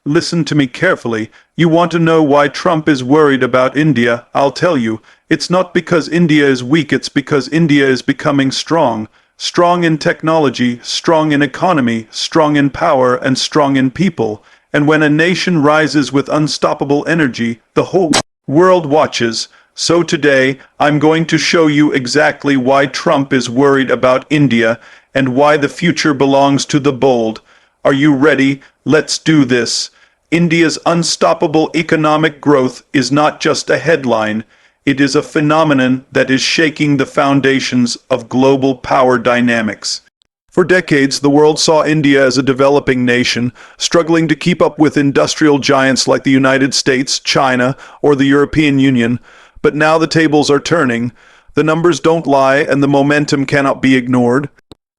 listen to me carefully. You want to know why Trump is worried about India? I'll tell you. It's not because India is weak, it's because India is becoming strong. Strong in technology, strong in economy, strong in power, and strong in people. And when a nation rises with unstoppable energy, the whole world watches. So today, I'm going to show you exactly why Trump is worried about India and why the future belongs to the bold. Are you ready? Let's do this. India's unstoppable economic growth is not just a headline. It is a phenomenon that is shaking the foundations of global power dynamics. For decades, the world saw India as a developing nation, struggling to keep up with industrial giants like the United States, China, or the European Union. But now the tables are turning. The numbers don't lie, and the momentum cannot be ignored.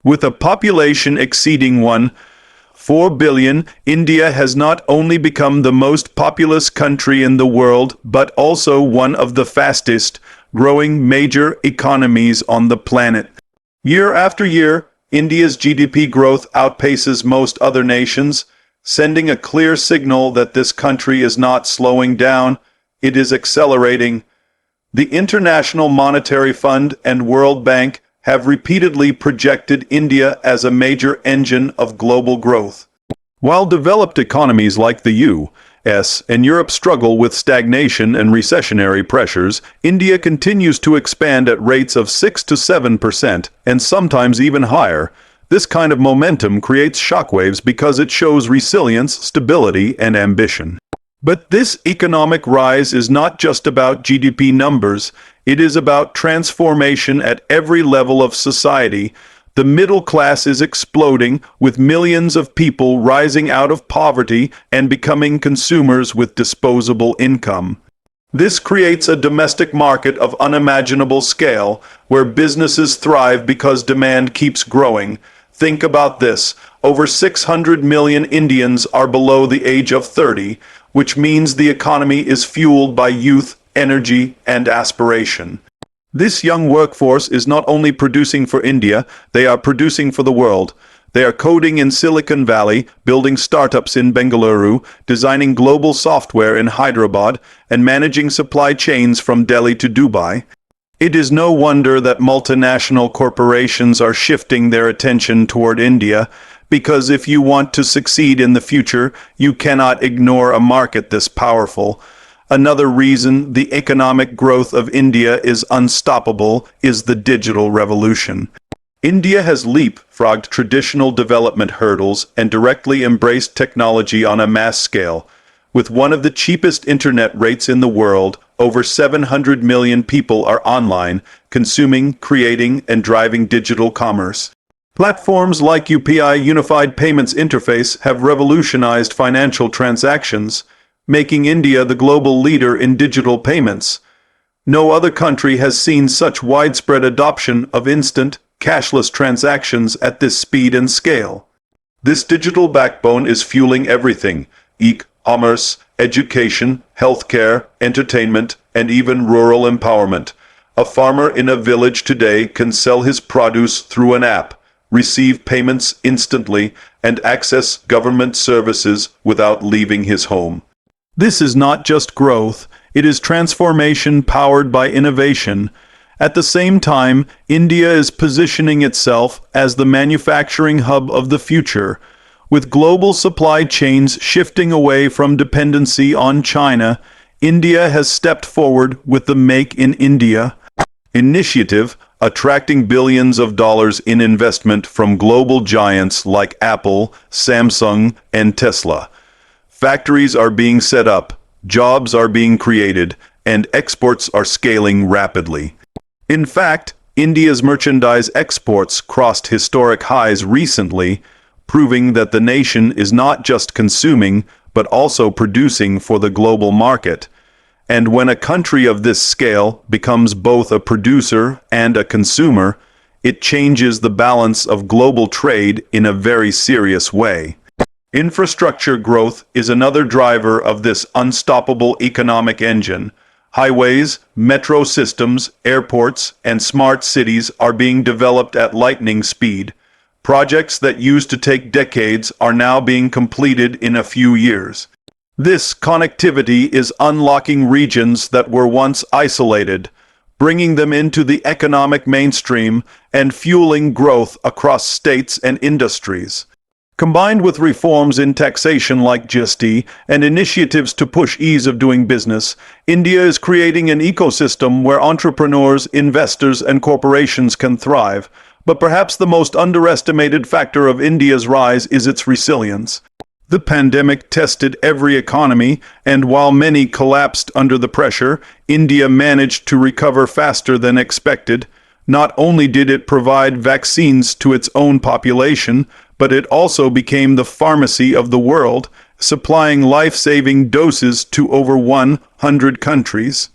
With a population exceeding 4 billion, India has not only become the most populous country in the world, but also one of the fastest growing major economies on the planet. Year after year, India's GDP growth outpaces most other nations, sending a clear signal that this country is not slowing down, it is accelerating. The International Monetary Fund and World Bank have repeatedly projected India as a major engine of global growth. While developed economies like the U.S. and Europe struggle with stagnation and recessionary pressures, India continues to expand at rates of 6 to 7%, and sometimes even higher. This kind of momentum creates shockwaves because it shows resilience, stability, and ambition. But this economic rise is not just about GDP numbers. It is about transformation at every level of society. The middle class is exploding, with millions of people rising out of poverty and becoming consumers with disposable income. This creates a domestic market of unimaginable scale, where businesses thrive because demand keeps growing. Think about this. Over 600 million Indians are below the age of 30, which means the economy is fueled by youth, energy, and aspiration. This young workforce is not only producing for India, they are producing for the world. They are coding in Silicon Valley, building startups in Bengaluru, designing global software in Hyderabad, and managing supply chains from Delhi to Dubai. It is no wonder that multinational corporations are shifting their attention toward India, because if you want to succeed in the future, you cannot ignore a market this powerful. Another reason the economic growth of India is unstoppable is the digital revolution. India has leapfrogged traditional development hurdles and directly embraced technology on a mass scale. With one of the cheapest internet rates in the world, over 700 million people are online, consuming, creating, and driving digital commerce. Platforms like UPI Unified Payments Interface have revolutionized financial transactions, making India the global leader in digital payments. No other country has seen such widespread adoption of instant, cashless transactions at this speed and scale. This digital backbone is fueling everything: e-commerce, education, healthcare, entertainment, and even rural empowerment. A farmer in a village today can sell his produce through an app, receive payments instantly, and access government services without leaving his home. This is not just growth, it is transformation powered by innovation. At the same time, India is positioning itself as the manufacturing hub of the future. With global supply chains shifting away from dependency on China, India has stepped forward with the Make in India initiative, attracting billions of dollars in investment from global giants like Apple, Samsung, and Tesla. Factories are being set up, jobs are being created, and exports are scaling rapidly. In fact, India's merchandise exports crossed historic highs recently, proving that the nation is not just consuming, but also producing for the global market. And when a country of this scale becomes both a producer and a consumer, it changes the balance of global trade in a very serious way. Infrastructure growth is another driver of this unstoppable economic engine. Highways, metro systems, airports, and smart cities are being developed at lightning speed. Projects that used to take decades are now being completed in a few years. This connectivity is unlocking regions that were once isolated, bringing them into the economic mainstream and fueling growth across states and industries. Combined with reforms in taxation like GST and initiatives to push ease of doing business, India is creating an ecosystem where entrepreneurs, investors, and corporations can thrive. But perhaps the most underestimated factor of India's rise is its resilience. The pandemic tested every economy, and while many collapsed under the pressure, India managed to recover faster than expected. Not only did it provide vaccines to its own population, but it also became the pharmacy of the world, supplying life-saving doses to over 100 countries.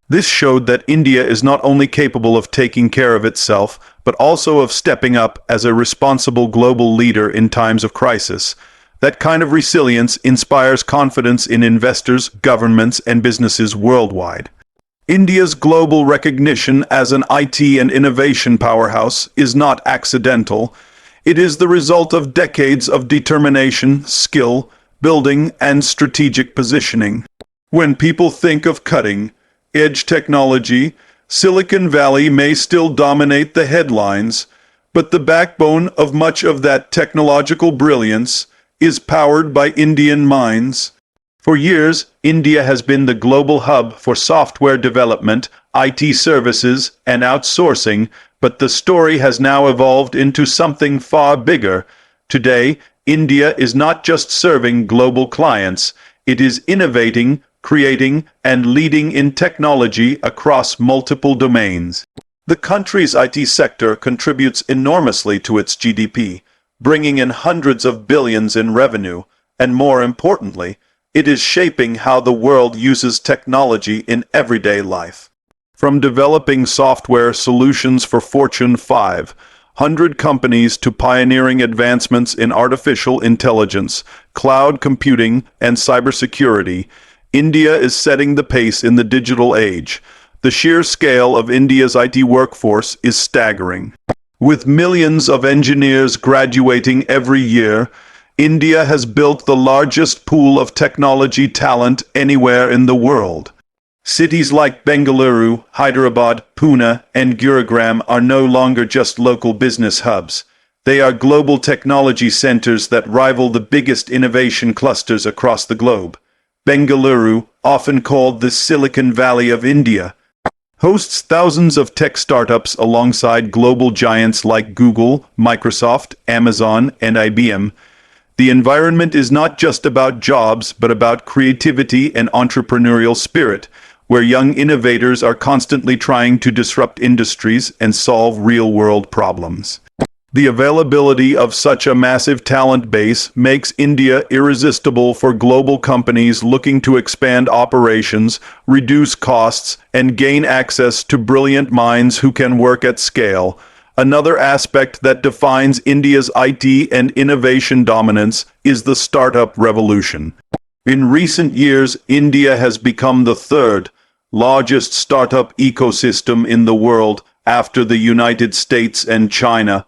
This showed that India is not only capable of taking care of itself, but also of stepping up as a responsible global leader in times of crisis. That kind of resilience inspires confidence in investors, governments, and businesses worldwide. India's global recognition as an IT and innovation powerhouse is not accidental. It is the result of decades of determination, skill, building, and strategic positioning. When people think of cutting-edge technology, Silicon Valley may still dominate the headlines, but the backbone of much of that technological brilliance is powered by Indian minds. For years, India has been the global hub for software development, IT services, and outsourcing, but the story has now evolved into something far bigger. Today, India is not just serving global clients, it is innovating, creating, and leading in technology across multiple domains. The country's IT sector contributes enormously to its GDP, bringing in hundreds of billions in revenue, and more importantly, it is shaping how the world uses technology in everyday life. From developing software solutions for Fortune 500 companies to pioneering advancements in artificial intelligence, cloud computing, and cybersecurity, India is setting the pace in the digital age. The sheer scale of India's IT workforce is staggering. With millions of engineers graduating every year, India has built the largest pool of technology talent anywhere in the world. Cities like Bengaluru, Hyderabad, Pune, and Gurugram are no longer just local business hubs. They are global technology centers that rival the biggest innovation clusters across the globe. Bengaluru, often called the Silicon Valley of India, hosts thousands of tech startups alongside global giants like Google, Microsoft, Amazon, and IBM. The environment is not just about jobs, but about creativity and entrepreneurial spirit, where young innovators are constantly trying to disrupt industries and solve real-world problems. The availability of such a massive talent base makes India irresistible for global companies looking to expand operations, reduce costs, and gain access to brilliant minds who can work at scale. Another aspect that defines India's IT and innovation dominance is the startup revolution. In recent years, India has become the third largest startup ecosystem in the world after the United States and China.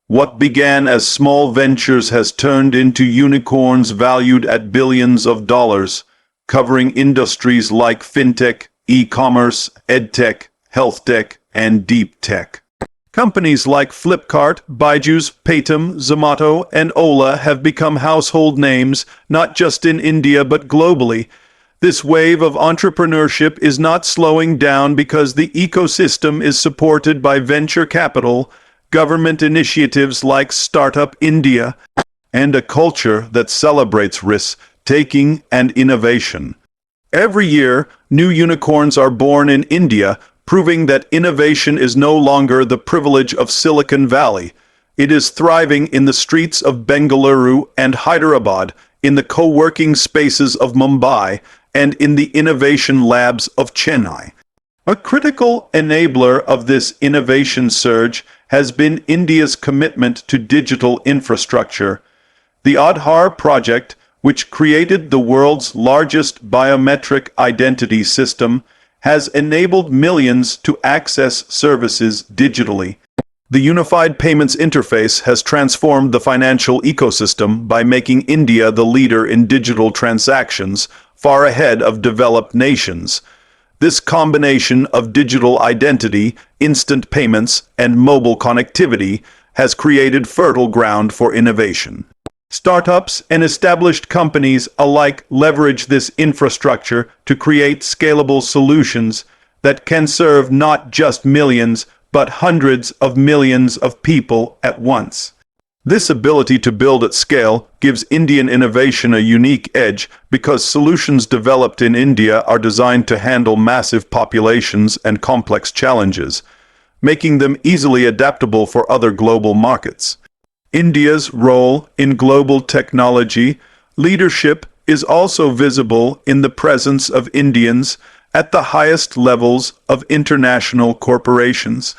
What began as small ventures has turned into unicorns valued at billions of dollars, covering industries like fintech, e-commerce, edtech, health tech, and deep tech. Companies like Flipkart, Byju's, Paytm, Zomato, and Ola have become household names not just in India but globally. This wave of entrepreneurship is not slowing down because the ecosystem is supported by venture capital, government initiatives like Startup India, and a culture that celebrates risk-taking and innovation. Every year, new unicorns are born in India, proving that innovation is no longer the privilege of Silicon Valley. It is thriving in the streets of Bengaluru and Hyderabad, in the co-working spaces of Mumbai, and in the innovation labs of Chennai. A critical enabler of this innovation surge has been India's commitment to digital infrastructure. The Aadhaar project, which created the world's largest biometric identity system, has enabled millions to access services digitally. The unified payments interface has transformed the financial ecosystem by making India the leader in digital transactions, far ahead of developed nations. This combination of digital identity, instant payments, and mobile connectivity has created fertile ground for innovation. Startups and established companies alike leverage this infrastructure to create scalable solutions that can serve not just millions, but hundreds of millions of people at once. This ability to build at scale gives Indian innovation a unique edge because solutions developed in India are designed to handle massive populations and complex challenges, making them easily adaptable for other global markets. India's role in global technology leadership is also visible in the presence of Indians at the highest levels of international corporations.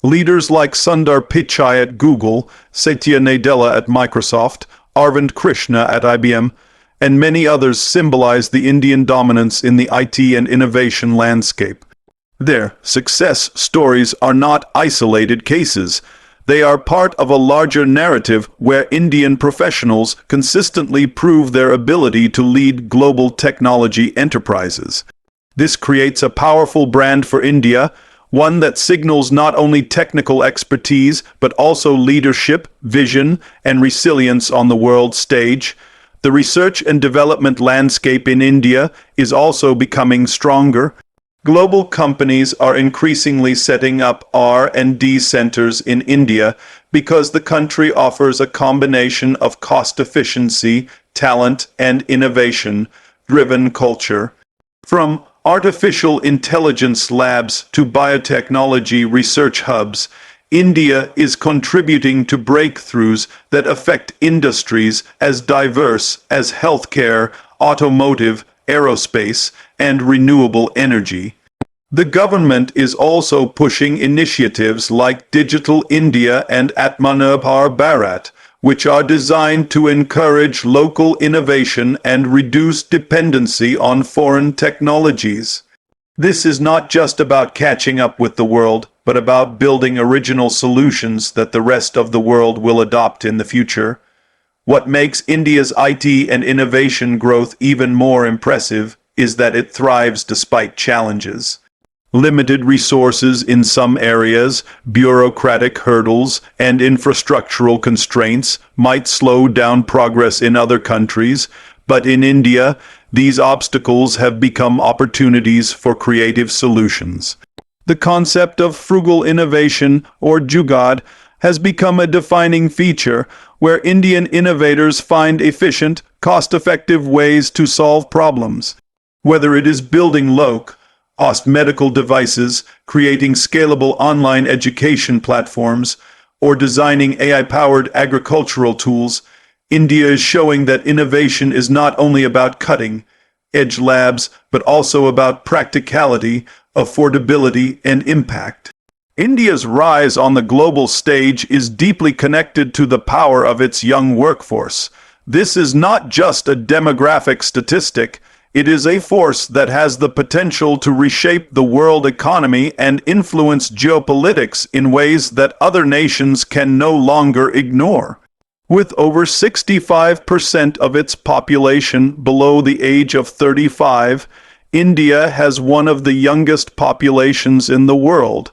Leaders like Sundar Pichai at Google, Satya Nadella at Microsoft, Arvind Krishna at IBM, and many others symbolize the Indian dominance in the IT and innovation landscape. Their success stories are not isolated cases. They are part of a larger narrative where Indian professionals consistently prove their ability to lead global technology enterprises. This creates a powerful brand for India, one that signals not only technical expertise, but also leadership, vision, and resilience on the world stage. The research and development landscape in India is also becoming stronger. Global companies are increasingly setting up R&D centers in India because the country offers a combination of cost efficiency, talent, and innovation-driven culture. From artificial intelligence labs to biotechnology research hubs, India is contributing to breakthroughs that affect industries as diverse as healthcare, automotive, aerospace, and renewable energy. The government is also pushing initiatives like Digital India and Atmanirbhar Bharat, which are designed to encourage local innovation and reduce dependency on foreign technologies. This is not just about catching up with the world, but about building original solutions that the rest of the world will adopt in the future. What makes India's IT and innovation growth even more impressive is that it thrives despite challenges. Limited resources in some areas, bureaucratic hurdles, and infrastructural constraints might slow down progress in other countries, but in India, these obstacles have become opportunities for creative solutions. The concept of frugal innovation, or jugaad, has become a defining feature where Indian innovators find efficient, cost-effective ways to solve problems. Whether it is building low-cost medical devices, creating scalable online education platforms, or designing AI-powered agricultural tools, India is showing that innovation is not only about cutting-edge labs, but also about practicality, affordability, and impact. India's rise on the global stage is deeply connected to the power of its young workforce. This is not just a demographic statistic. It is a force that has the potential to reshape the world economy and influence geopolitics in ways that other nations can no longer ignore. With over 65% of its population below the age of 35, India has one of the youngest populations in the world.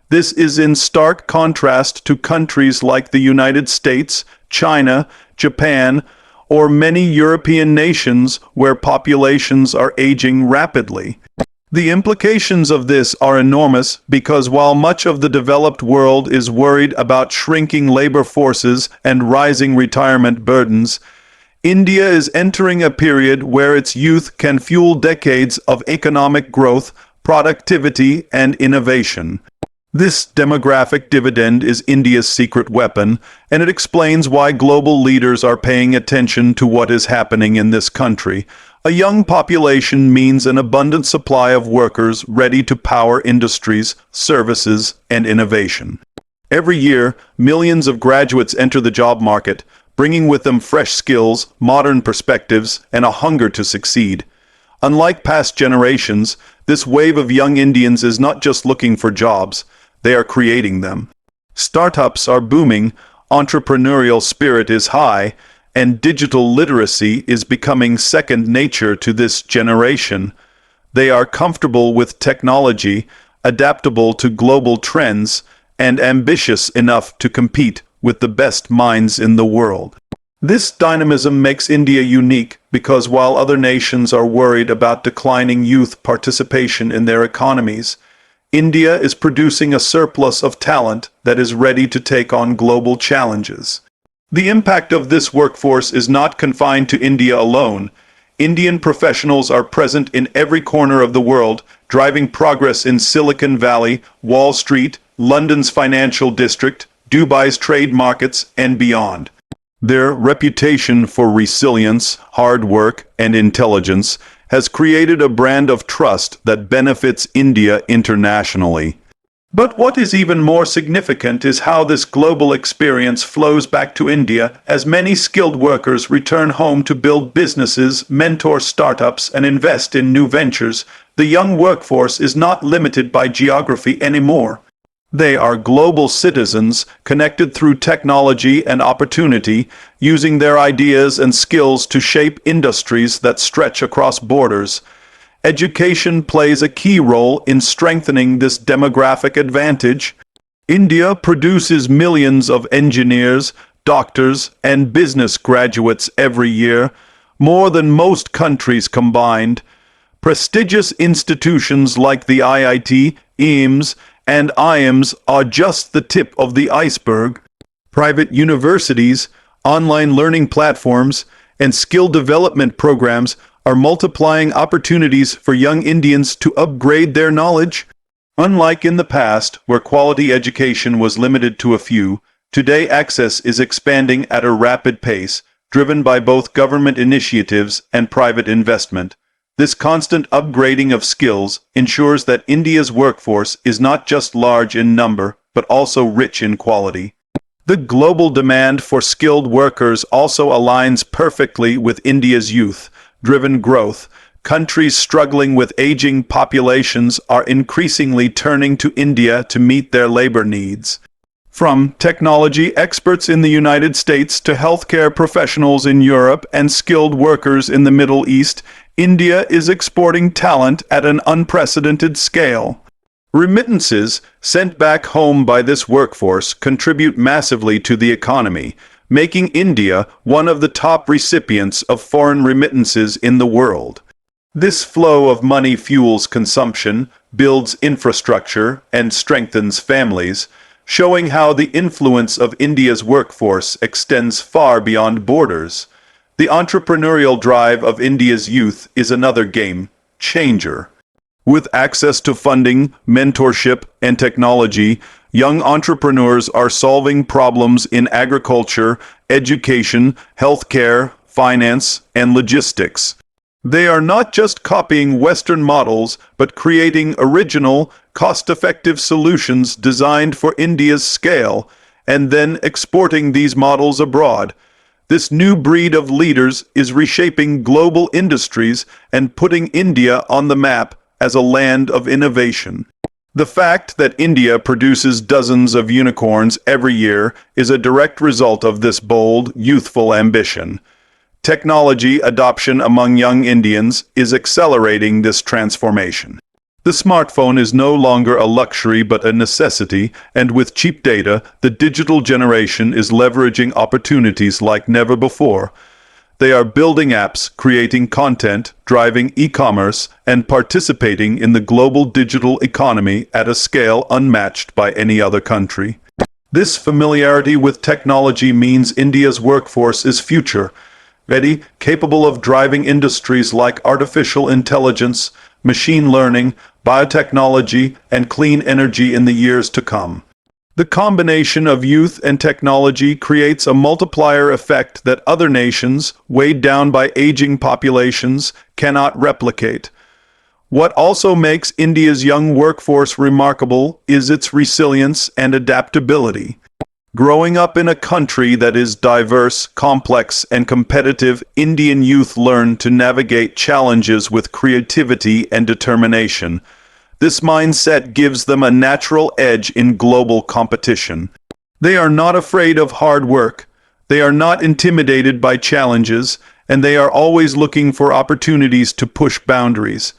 This is in stark contrast to countries like the United States, China, Japan, or many European nations where populations are aging rapidly. The implications of this are enormous because while much of the developed world is worried about shrinking labor forces and rising retirement burdens, India is entering a period where its youth can fuel decades of economic growth, productivity, and innovation. This demographic dividend is India's secret weapon, and it explains why global leaders are paying attention to what is happening in this country. A young population means an abundant supply of workers ready to power industries, services, and innovation. Every year, millions of graduates enter the job market, bringing with them fresh skills, modern perspectives, and a hunger to succeed. Unlike past generations, this wave of young Indians is not just looking for jobs, they are creating them. Startups are booming, entrepreneurial spirit is high, and digital literacy is becoming second nature to this generation. They are comfortable with technology, adaptable to global trends, and ambitious enough to compete with the best minds in the world. This dynamism makes India unique because while other nations are worried about declining youth participation in their economies, India is producing a surplus of talent that is ready to take on global challenges. The impact of this workforce is not confined to India alone. Indian professionals are present in every corner of the world, driving progress in Silicon Valley, Wall Street, London's financial district, Dubai's trade markets, and beyond. Their reputation for resilience, hard work, and intelligence has created a brand of trust that benefits India internationally. But what is even more significant is how this global experience flows back to India as many skilled workers return home to build businesses, mentor startups, and invest in new ventures. The young workforce is not limited by geography anymore. They are global citizens connected through technology and opportunity, using their ideas and skills to shape industries that stretch across borders. Education plays a key role in strengthening this demographic advantage. India produces millions of engineers, doctors, and business graduates every year, more than most countries combined. Prestigious institutions like the IIT, AIIMS, and IIMS are just the tip of the iceberg. Private universities, online learning platforms, and skill development programs are multiplying opportunities for young Indians to upgrade their knowledge. Unlike in the past, where quality education was limited to a few, today access is expanding at a rapid pace, driven by both government initiatives and private investment. This constant upgrading of skills ensures that India's workforce is not just large in number, but also rich in quality. The global demand for skilled workers also aligns perfectly with India's youth-driven growth. Countries struggling with aging populations are increasingly turning to India to meet their labor needs. From technology experts in the United States to healthcare professionals in Europe and skilled workers in the Middle East, India is exporting talent at an unprecedented scale. Remittances sent back home by this workforce contribute massively to the economy, making India one of the top recipients of foreign remittances in the world. This flow of money fuels consumption, builds infrastructure, and strengthens families, showing how the influence of India's workforce extends far beyond borders. The entrepreneurial drive of India's youth is another game changer. With access to funding, mentorship, and technology, young entrepreneurs are solving problems in agriculture, education, healthcare, finance, and logistics. They are not just copying Western models, but creating original, cost-effective solutions designed for India's scale, and then exporting these models abroad. This new breed of leaders is reshaping global industries and putting India on the map as a land of innovation. The fact that India produces dozens of unicorns every year is a direct result of this bold, youthful ambition. Technology adoption among young Indians is accelerating this transformation. The smartphone is no longer a luxury but a necessity, and with cheap data, the digital generation is leveraging opportunities like never before. They are building apps, creating content, driving e-commerce, and participating in the global digital economy at a scale unmatched by any other country. This familiarity with technology means India's workforce is future-ready, capable of driving industries like artificial intelligence, machine learning, biotechnology, and clean energy in the years to come. The combination of youth and technology creates a multiplier effect that other nations, weighed down by aging populations, cannot replicate. What also makes India's young workforce remarkable is its resilience and adaptability. Growing up in a country that is diverse, complex, and competitive, Indian youth learn to navigate challenges with creativity and determination. This mindset gives them a natural edge in global competition. They are not afraid of hard work. They are not intimidated by challenges, and they are always looking for opportunities to push boundaries.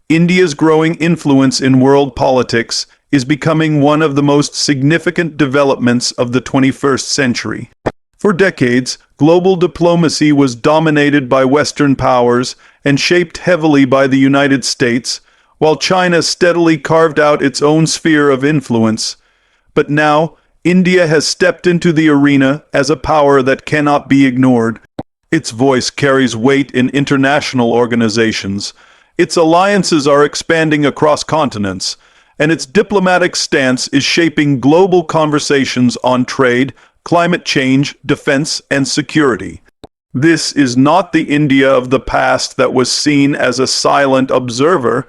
India's growing influence in world politics is becoming one of the most significant developments of the 21st century. For decades, global diplomacy was dominated by Western powers and shaped heavily by the United States, while China steadily carved out its own sphere of influence. But now, India has stepped into the arena as a power that cannot be ignored. Its voice carries weight in international organizations. Its alliances are expanding across continents, and its diplomatic stance is shaping global conversations on trade, climate change, defense, and security. This is not the India of the past that was seen as a silent observer.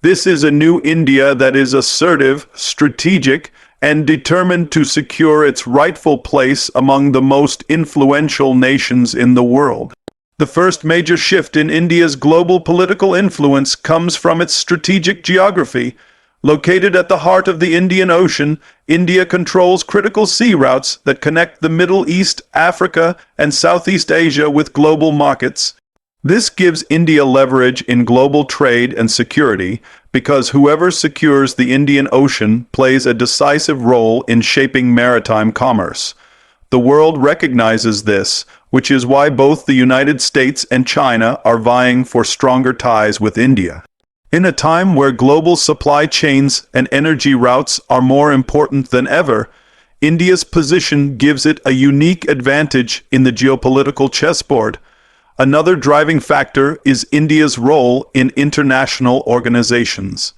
This is a new India that is assertive, strategic, and determined to secure its rightful place among the most influential nations in the world. The first major shift in India's global political influence comes from its strategic geography. Located at the heart of the Indian Ocean, India controls critical sea routes that connect the Middle East, Africa, and Southeast Asia with global markets. This gives India leverage in global trade and security because whoever secures the Indian Ocean plays a decisive role in shaping maritime commerce. The world recognizes this, which is why both the United States and China are vying for stronger ties with India. In a time where global supply chains and energy routes are more important than ever, India's position gives it a unique advantage in the geopolitical chessboard. Another driving factor is India's role in international organizations.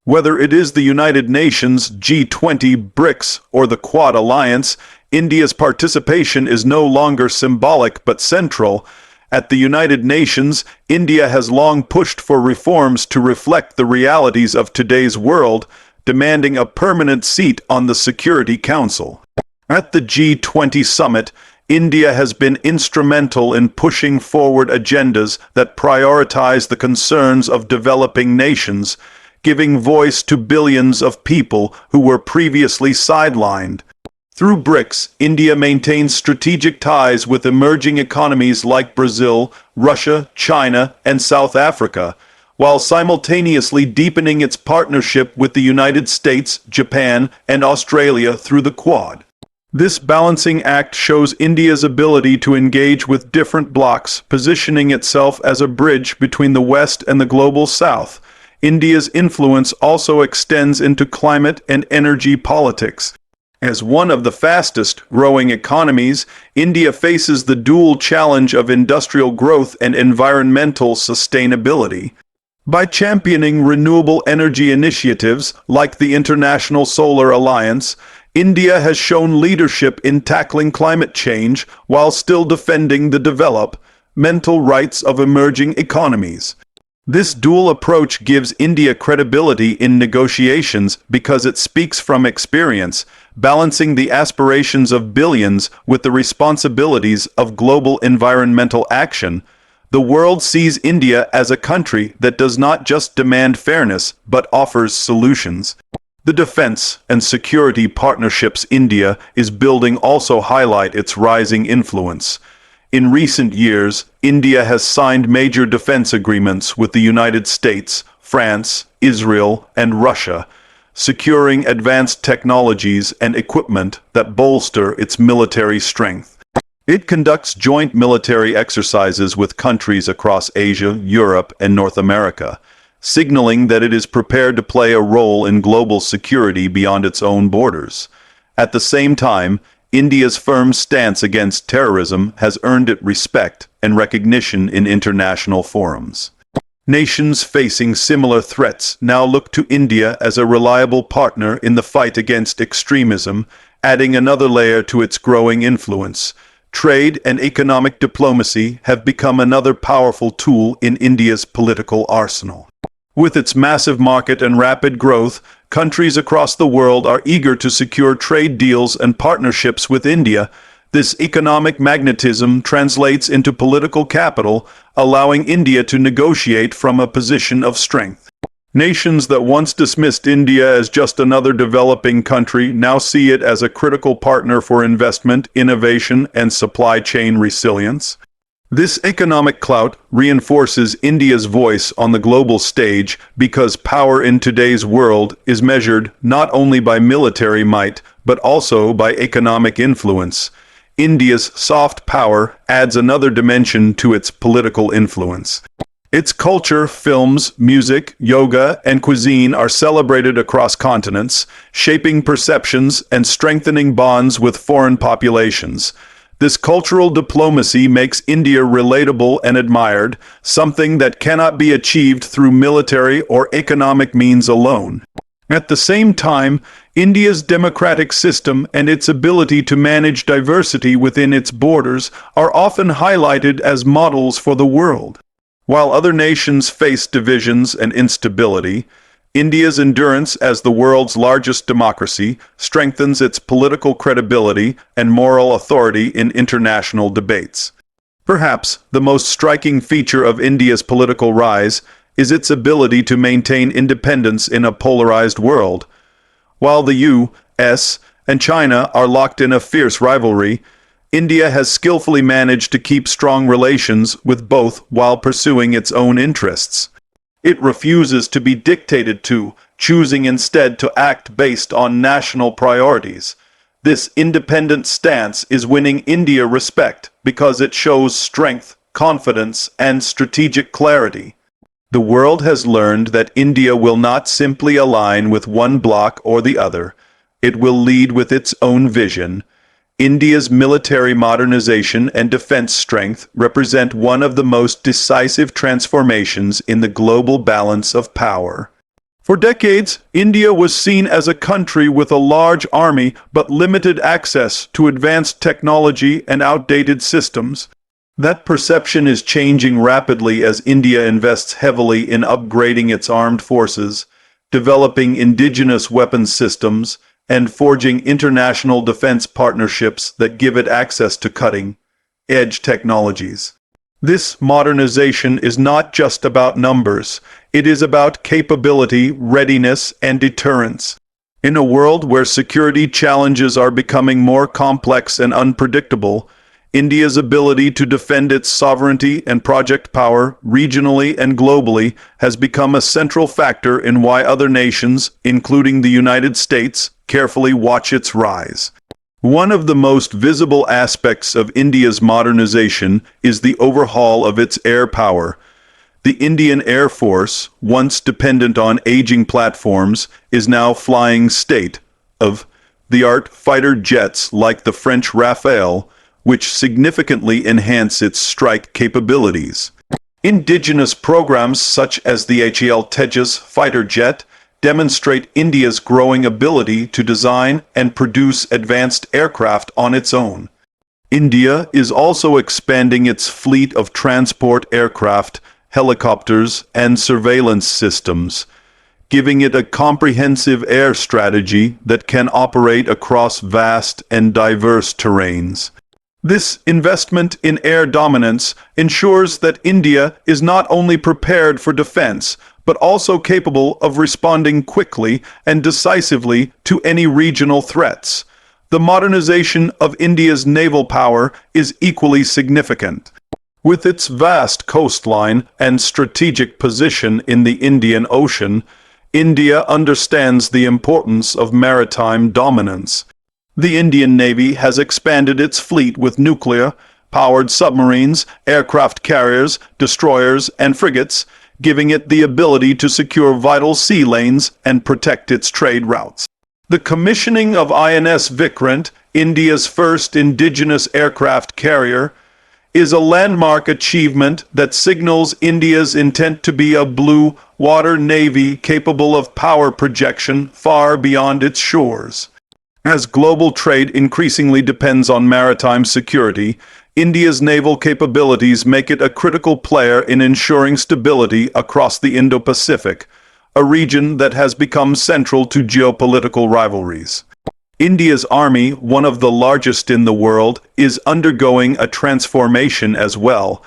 Whether it is the United Nations, G20, BRICS, or the Quad Alliance, India's participation is no longer symbolic but central. At the United Nations, India has long pushed for reforms to reflect the realities of today's world, demanding a permanent seat on the Security Council. At the G20 summit, India has been instrumental in pushing forward agendas that prioritize the concerns of developing nations, giving voice to billions of people who were previously sidelined. Through BRICS, India maintains strategic ties with emerging economies like Brazil, Russia, China, and South Africa, while simultaneously deepening its partnership with the United States, Japan, and Australia through the Quad. This balancing act shows India's ability to engage with different blocs, positioning itself as a bridge between the West and the global South. India's influence also extends into climate and energy politics. As one of the fastest-growing economies, India faces the dual challenge of industrial growth and environmental sustainability. By championing renewable energy initiatives like the International Solar Alliance, India has shown leadership in tackling climate change while still defending the developmental rights of emerging economies. This dual approach gives India credibility in negotiations because it speaks from experience, balancing the aspirations of billions with the responsibilities of global environmental action. The world sees India as a country that does not just demand fairness, but offers solutions. The defense and security partnerships India is building also highlight its rising influence. In recent years, India has signed major defense agreements with the United States, France, Israel, and Russia, securing advanced technologies and equipment that bolster its military strength. It conducts joint military exercises with countries across Asia, Europe, and North America, signaling that it is prepared to play a role in global security beyond its own borders. At the same time, India's firm stance against terrorism has earned it respect and recognition in international forums. Nations facing similar threats now look to India as a reliable partner in the fight against extremism, adding another layer to its growing influence. Trade and economic diplomacy have become another powerful tool in India's political arsenal. With its massive market and rapid growth, countries across the world are eager to secure trade deals and partnerships with India. This economic magnetism translates into political capital, allowing India to negotiate from a position of strength. Nations that once dismissed India as just another developing country now see it as a critical partner for investment, innovation, and supply chain resilience. This economic clout reinforces India's voice on the global stage because power in today's world is measured not only by military might, but also by economic influence. India's soft power adds another dimension to its political influence. Its culture, films, music, yoga, and cuisine are celebrated across continents, shaping perceptions and strengthening bonds with foreign populations. This cultural diplomacy makes India relatable and admired, something that cannot be achieved through military or economic means alone. At the same time, India's democratic system and its ability to manage diversity within its borders are often highlighted as models for the world. While other nations face divisions and instability, India's endurance as the world's largest democracy strengthens its political credibility and moral authority in international debates. Perhaps the most striking feature of India's political rise is its ability to maintain independence in a polarized world. While the U.S. and China are locked in a fierce rivalry, India has skillfully managed to keep strong relations with both while pursuing its own interests. It refuses to be dictated to, choosing instead to act based on national priorities. This independent stance is winning India respect because it shows strength, confidence, and strategic clarity. The world has learned that India will not simply align with one bloc or the other. It will lead with its own vision. India's military modernization and defense strength represent one of the most decisive transformations in the global balance of power. For decades, India was seen as a country with a large army but limited access to advanced technology and outdated systems. That perception is changing rapidly as India invests heavily in upgrading its armed forces, developing indigenous weapons systems, and forging international defense partnerships that give it access to cutting-edge technologies. This modernization is not just about numbers, it is about capability, readiness, and deterrence. In a world where security challenges are becoming more complex and unpredictable, India's ability to defend its sovereignty and project power regionally and globally has become a central factor in why other nations, including the United States, carefully watch its rise. One of the most visible aspects of India's modernization is the overhaul of its air power. The Indian Air Force, once dependent on aging platforms, is now flying state-of-the-art fighter jets like the French Rafale, which significantly enhance its strike capabilities. Indigenous programs such as the HAL Tejas fighter jet demonstrate India's growing ability to design and produce advanced aircraft on its own. India is also expanding its fleet of transport aircraft, helicopters, and surveillance systems, giving it a comprehensive air strategy that can operate across vast and diverse terrains. This investment in air dominance ensures that India is not only prepared for defense, but also capable of responding quickly and decisively to any regional threats. The modernization of India's naval power is equally significant. With its vast coastline and strategic position in the Indian Ocean, India understands the importance of maritime dominance. The Indian Navy has expanded its fleet with nuclear-powered submarines, aircraft carriers, destroyers, and frigates, giving it the ability to secure vital sea lanes and protect its trade routes. The commissioning of INS Vikrant, India's first indigenous aircraft carrier, is a landmark achievement that signals India's intent to be a blue-water navy capable of power projection far beyond its shores. As global trade increasingly depends on maritime security, India's naval capabilities make it a critical player in ensuring stability across the Indo-Pacific, a region that has become central to geopolitical rivalries. India's army, one of the largest in the world, is undergoing a transformation as well.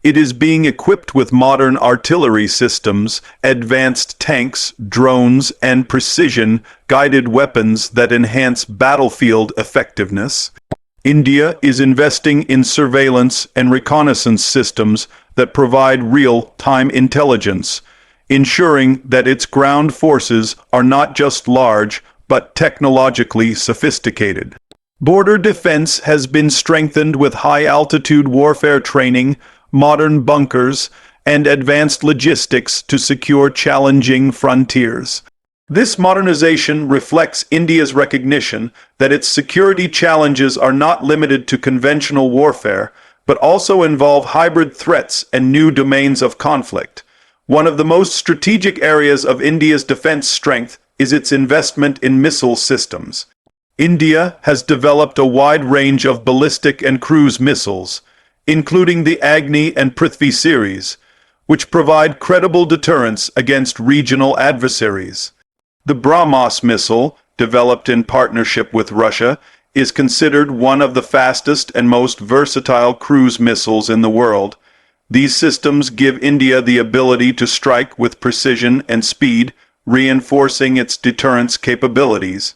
It is being equipped with modern artillery systems, advanced tanks, drones, and precision-guided weapons that enhance battlefield effectiveness. India is investing in surveillance and reconnaissance systems that provide real-time intelligence, ensuring that its ground forces are not just large, but technologically sophisticated. Border defense has been strengthened with high-altitude warfare training, modern bunkers, and advanced logistics to secure challenging frontiers. This modernization reflects India's recognition that its security challenges are not limited to conventional warfare, but also involve hybrid threats and new domains of conflict. One of the most strategic areas of India's defense strength is its investment in missile systems. India has developed a wide range of ballistic and cruise missiles, including the Agni and Prithvi series, which provide credible deterrence against regional adversaries. The BrahMos missile, developed in partnership with Russia, is considered one of the fastest and most versatile cruise missiles in the world. These systems give India the ability to strike with precision and speed, reinforcing its deterrence capabilities.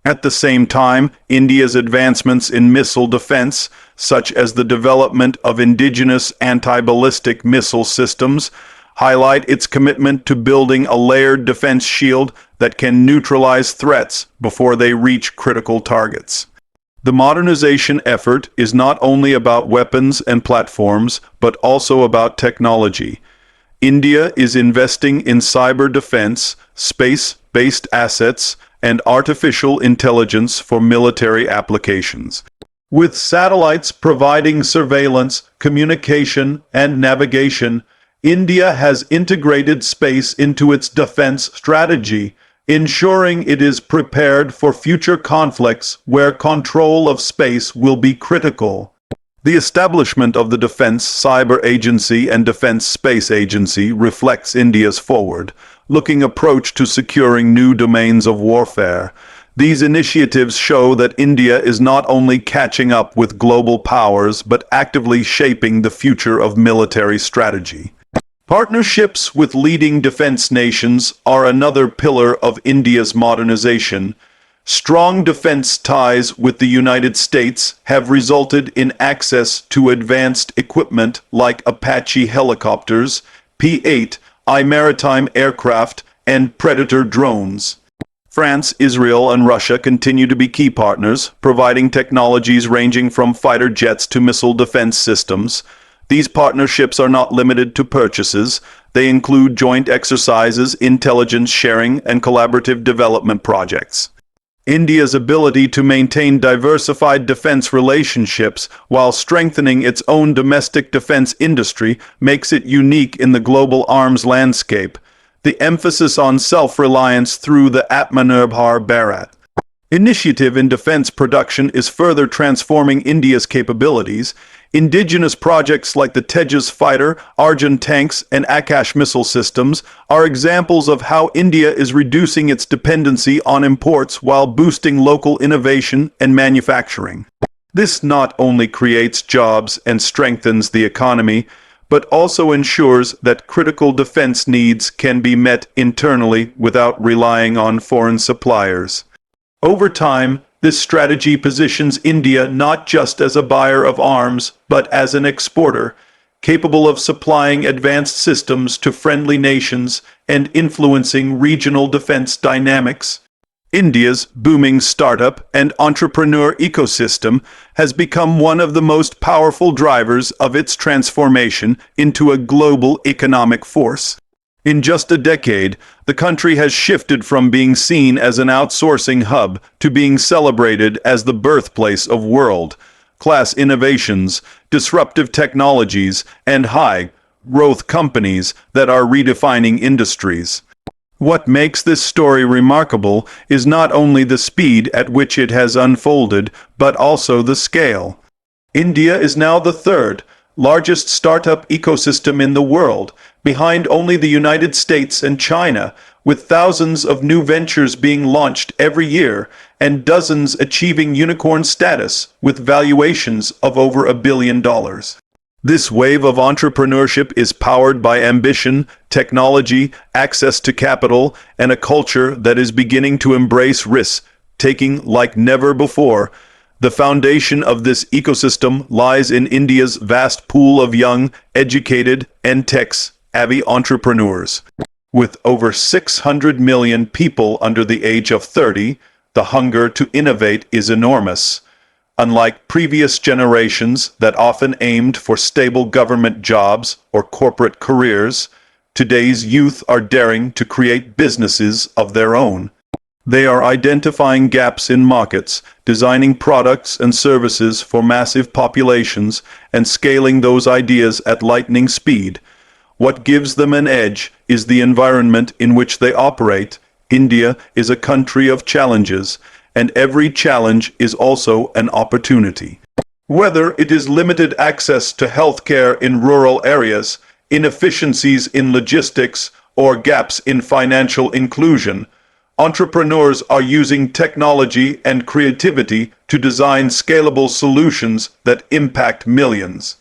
At the same time, India's advancements in missile defense, such as the development of indigenous anti-ballistic missile systems, highlight its commitment to building a layered defense shield that can neutralize threats before they reach critical targets. The modernization effort is not only about weapons and platforms, but also about technology. India is investing in cyber defense, space-based assets, and artificial intelligence for military applications. With satellites providing surveillance, communication, and navigation, India has integrated space into its defense strategy, ensuring it is prepared for future conflicts where control of space will be critical. The establishment of the Defense Cyber Agency and Defense Space Agency reflects India's forward-looking approach to securing new domains of warfare. These initiatives show that India is not only catching up with global powers, but actively shaping the future of military strategy. Partnerships with leading defense nations are another pillar of India's modernization. Strong defense ties with the United States have resulted in access to advanced equipment like Apache helicopters, P-8I maritime aircraft, and Predator drones. France, Israel, and Russia continue to be key partners, providing technologies ranging from fighter jets to missile defense systems. These partnerships are not limited to purchases. They include joint exercises, intelligence sharing, and collaborative development projects. India's ability to maintain diversified defense relationships while strengthening its own domestic defense industry makes it unique in the global arms landscape. The emphasis on self-reliance through the Atmanirbhar Bharat initiative in defense production is further transforming India's capabilities. Indigenous projects like the Tejas fighter, Arjun tanks, and Akash missile systems are examples of how India is reducing its dependency on imports while boosting local innovation and manufacturing. This not only creates jobs and strengthens the economy, but also ensures that critical defense needs can be met internally without relying on foreign suppliers. Over time, this strategy positions India not just as a buyer of arms, but as an exporter, capable of supplying advanced systems to friendly nations and influencing regional defense dynamics. India's booming startup and entrepreneur ecosystem has become one of the most powerful drivers of its transformation into a global economic force. In just a decade, the country has shifted from being seen as an outsourcing hub to being celebrated as the birthplace of world-class innovations, disruptive technologies, and high-growth companies that are redefining industries. What makes this story remarkable is not only the speed at which it has unfolded, but also the scale. India is now the third largest startup ecosystem in the world, behind only the United States and China, with thousands of new ventures being launched every year and dozens achieving unicorn status with valuations of over $1 billion. This wave of entrepreneurship is powered by ambition, technology, access to capital, and a culture that is beginning to embrace risks, taking like never before. The foundation of this ecosystem lies in India's vast pool of young, educated, and tech-savvy entrepreneurs. With over 600 million people under the age of 30, the hunger to innovate is enormous. Unlike previous generations that often aimed for stable government jobs or corporate careers, today's youth are daring to create businesses of their own. They are identifying gaps in markets, designing products and services for massive populations, and scaling those ideas at lightning speed. What gives them an edge is the environment in which they operate. India is a country of challenges, and every challenge is also an opportunity. Whether it is limited access to healthcare in rural areas, inefficiencies in logistics, or gaps in financial inclusion, entrepreneurs are using technology and creativity to design scalable solutions that impact millions.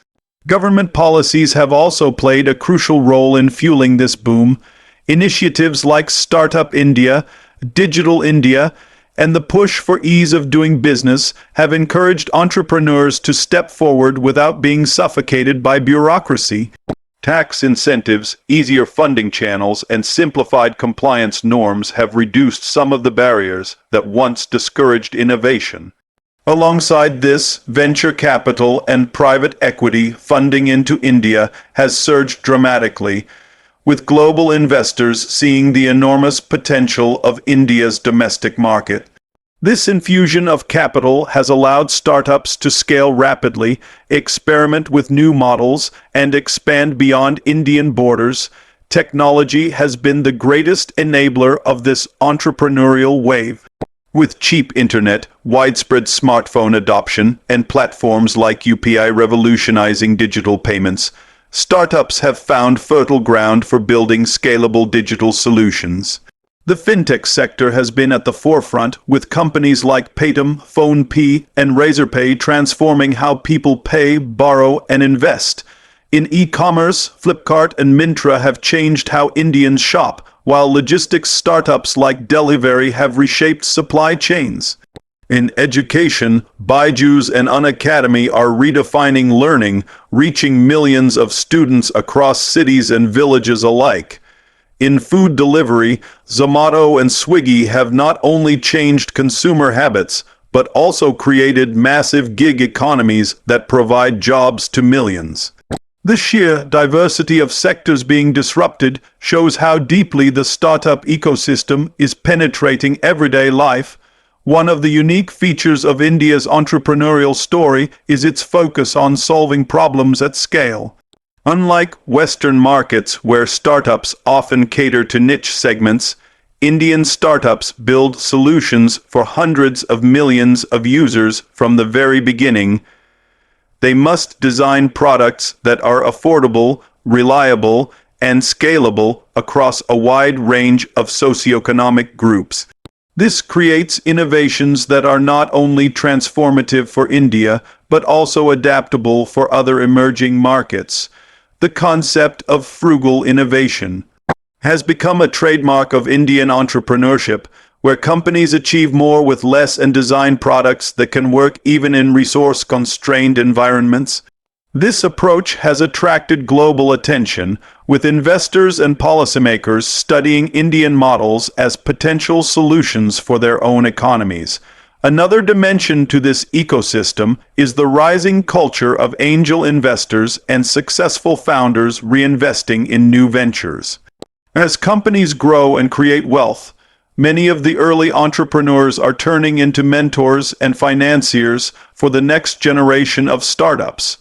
Government policies have also played a crucial role in fueling this boom. Initiatives like Startup India, Digital India, and the push for ease of doing business have encouraged entrepreneurs to step forward without being suffocated by bureaucracy. Tax incentives, easier funding channels, and simplified compliance norms have reduced some of the barriers that once discouraged innovation. Alongside this, venture capital and private equity funding into India has surged dramatically, with global investors seeing the enormous potential of India's domestic market. This infusion of capital has allowed startups to scale rapidly, experiment with new models, and expand beyond Indian borders. Technology has been the greatest enabler of this entrepreneurial wave. With cheap internet, widespread smartphone adoption, and platforms like UPI revolutionizing digital payments, startups have found fertile ground for building scalable digital solutions. The fintech sector has been at the forefront, with companies like Paytm, PhonePe, and Razorpay transforming how people pay, borrow, and invest. In e-commerce, Flipkart and Myntra have changed how Indians shop, while logistics startups like Delivery have reshaped supply chains. In education, Byju's and Unacademy are redefining learning, reaching millions of students across cities and villages alike. In food delivery, Zomato and Swiggy have not only changed consumer habits, but also created massive gig economies that provide jobs to millions. The sheer diversity of sectors being disrupted shows how deeply the startup ecosystem is penetrating everyday life. One of the unique features of India's entrepreneurial story is its focus on solving problems at scale. Unlike Western markets where startups often cater to niche segments, Indian startups build solutions for hundreds of millions of users from the very beginning. They must design products that are affordable, reliable, and scalable across a wide range of socioeconomic groups. This creates innovations that are not only transformative for India, but also adaptable for other emerging markets. The concept of frugal innovation has become a trademark of Indian entrepreneurship, where companies achieve more with less and design products that can work even in resource-constrained environments. This approach has attracted global attention, with investors and policymakers studying Indian models as potential solutions for their own economies. Another dimension to this ecosystem is the rising culture of angel investors and successful founders reinvesting in new ventures. As companies grow and create wealth, many of the early entrepreneurs are turning into mentors and financiers for the next generation of startups.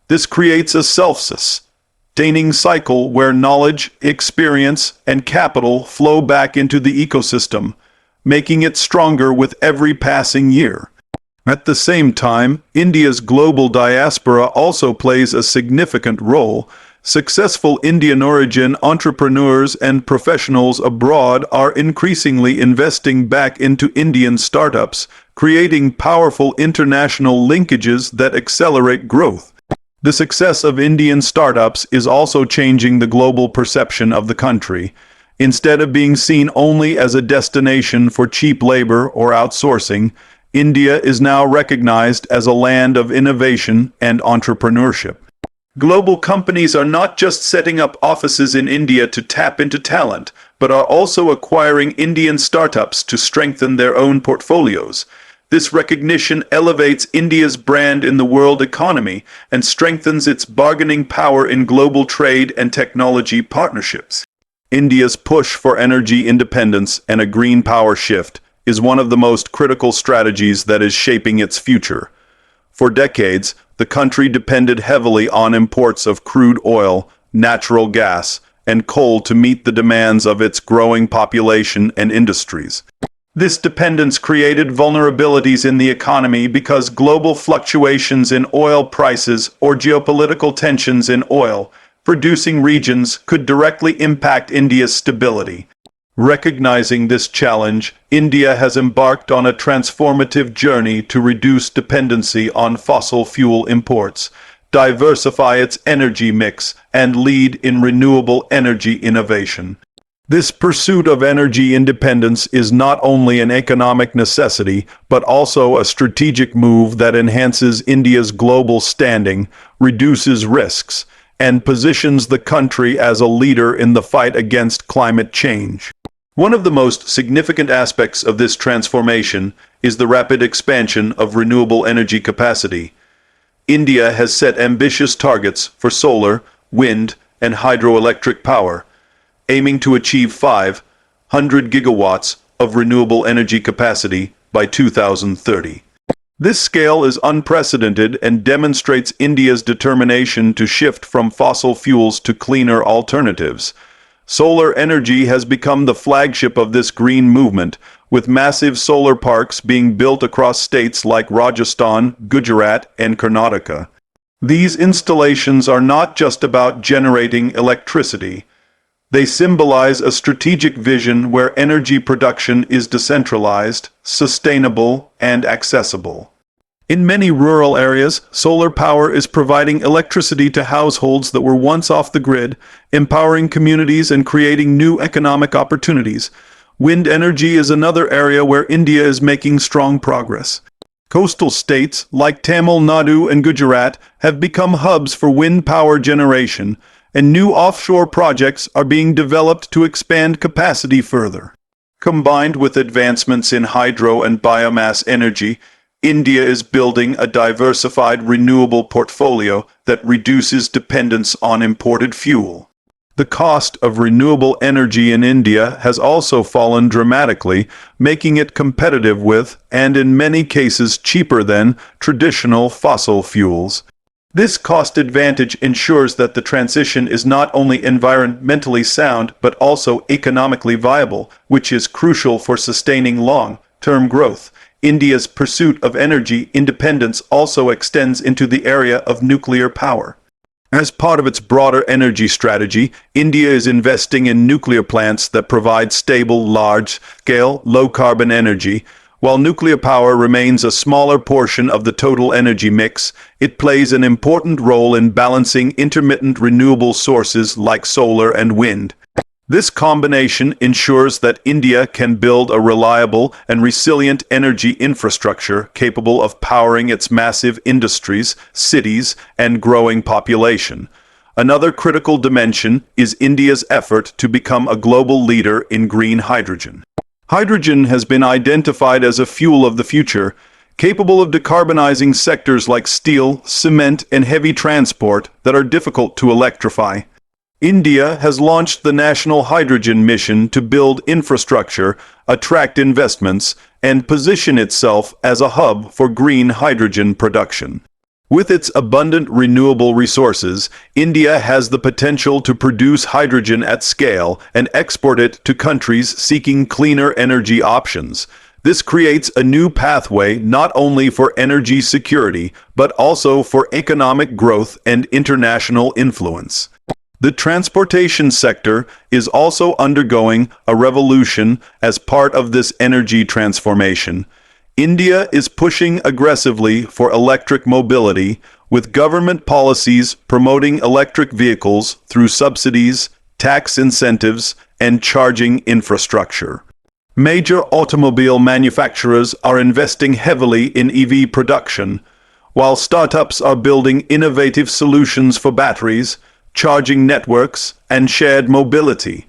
This creates a self-sustaining cycle where knowledge, experience, and capital flow back into the ecosystem, making it stronger with every passing year. At the same time, India's global diaspora also plays a significant role. Successful Indian-origin entrepreneurs and professionals abroad are increasingly investing back into Indian startups, creating powerful international linkages that accelerate growth. The success of Indian startups is also changing the global perception of the country. Instead of being seen only as a destination for cheap labor or outsourcing, India is now recognized as a land of innovation and entrepreneurship. Global companies are not just setting up offices in India to tap into talent, but are also acquiring Indian startups to strengthen their own portfolios. This recognition elevates India's brand in the world economy and strengthens its bargaining power in global trade and technology partnerships. India's push for energy independence and a green power shift is one of the most critical strategies that is shaping its future. For decades, the country depended heavily on imports of crude oil, natural gas, and coal to meet the demands of its growing population and industries. This dependence created vulnerabilities in the economy because global fluctuations in oil prices or geopolitical tensions in oil-producing regions could directly impact India's stability. Recognizing this challenge, India has embarked on a transformative journey to reduce dependency on fossil fuel imports, diversify its energy mix, and lead in renewable energy innovation. This pursuit of energy independence is not only an economic necessity, but also a strategic move that enhances India's global standing, reduces risks, and positions the country as a leader in the fight against climate change. One of the most significant aspects of this transformation is the rapid expansion of renewable energy capacity. India has set ambitious targets for solar, wind, and hydroelectric power, aiming to achieve 500 gigawatts of renewable energy capacity by 2030. This scale is unprecedented and demonstrates India's determination to shift from fossil fuels to cleaner alternatives. Solar energy has become the flagship of this green movement, with massive solar parks being built across states like Rajasthan, Gujarat, and Karnataka. These installations are not just about generating electricity. They symbolize a strategic vision where energy production is decentralized, sustainable, and accessible. In many rural areas, solar power is providing electricity to households that were once off the grid, empowering communities and creating new economic opportunities. Wind energy is another area where India is making strong progress. Coastal states like Tamil Nadu and Gujarat have become hubs for wind power generation, and new offshore projects are being developed to expand capacity further. Combined with advancements in hydro and biomass energy, India is building a diversified renewable portfolio that reduces dependence on imported fuel. The cost of renewable energy in India has also fallen dramatically, making it competitive with, and in many cases cheaper than, traditional fossil fuels. This cost advantage ensures that the transition is not only environmentally sound but also economically viable, which is crucial for sustaining long-term growth. India's pursuit of energy independence also extends into the area of nuclear power. As part of its broader energy strategy, India is investing in nuclear plants that provide stable, large-scale, low-carbon energy. While nuclear power remains a smaller portion of the total energy mix, it plays an important role in balancing intermittent renewable sources like solar and wind. This combination ensures that India can build a reliable and resilient energy infrastructure capable of powering its massive industries, cities, and growing population. Another critical dimension is India's effort to become a global leader in green hydrogen. Hydrogen has been identified as a fuel of the future, capable of decarbonizing sectors like steel, cement, and heavy transport that are difficult to electrify. India has launched the National Hydrogen Mission to build infrastructure, attract investments, and position itself as a hub for green hydrogen production. With its abundant renewable resources, India has the potential to produce hydrogen at scale and export it to countries seeking cleaner energy options. This creates a new pathway not only for energy security, but also for economic growth and international influence. The transportation sector is also undergoing a revolution as part of this energy transformation. India is pushing aggressively for electric mobility, with government policies promoting electric vehicles through subsidies, tax incentives, and charging infrastructure. Major automobile manufacturers are investing heavily in EV production, while startups are building innovative solutions for batteries, charging networks, and shared mobility.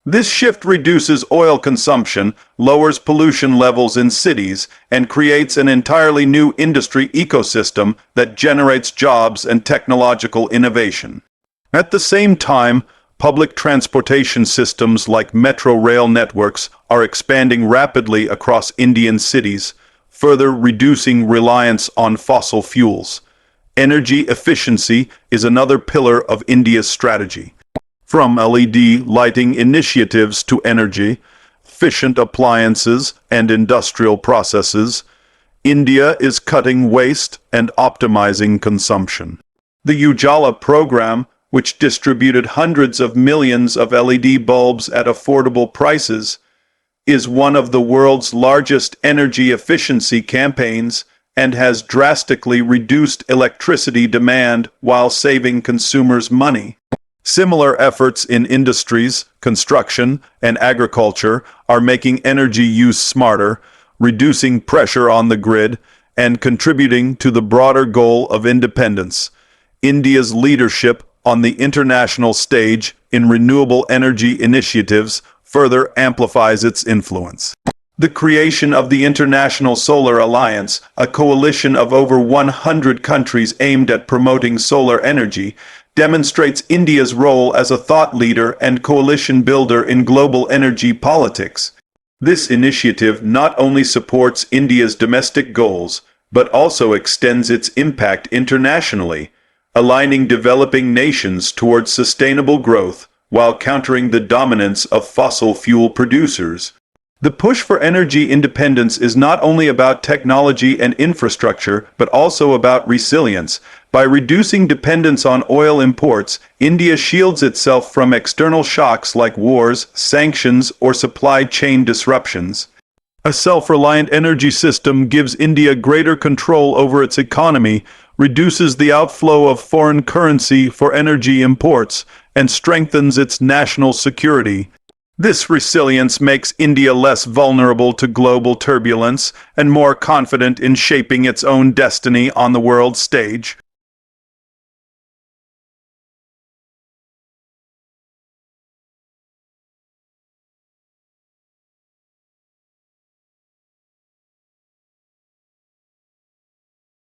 This shift reduces oil consumption, lowers pollution levels in cities, and creates an entirely new industry ecosystem that generates jobs and technological innovation. At the same time, public transportation systems like metro rail networks are expanding rapidly across Indian cities, further reducing reliance on fossil fuels. Energy efficiency is another pillar of India's strategy. From LED lighting initiatives to energy efficient appliances and industrial processes, India is cutting waste and optimizing consumption. The Ujala program, which distributed hundreds of millions of LED bulbs at affordable prices, is one of the world's largest energy efficiency campaigns and has drastically reduced electricity demand while saving consumers money. Similar efforts in industries, construction, and agriculture are making energy use smarter, reducing pressure on the grid, and contributing to the broader goal of independence. India's leadership on the international stage in renewable energy initiatives further amplifies its influence. The creation of the International Solar Alliance, a coalition of over 100 countries aimed at promoting solar energy, demonstrates India's role as a thought leader and coalition builder in global energy politics. This initiative not only supports India's domestic goals, but also extends its impact internationally, aligning developing nations towards sustainable growth while countering the dominance of fossil fuel producers. The push for energy independence is not only about technology and infrastructure, but also about resilience. By reducing dependence on oil imports, India shields itself from external shocks like wars, sanctions, or supply chain disruptions. A self-reliant energy system gives India greater control over its economy, reduces the outflow of foreign currency for energy imports, and strengthens its national security. This resilience makes India less vulnerable to global turbulence and more confident in shaping its own destiny on the world stage.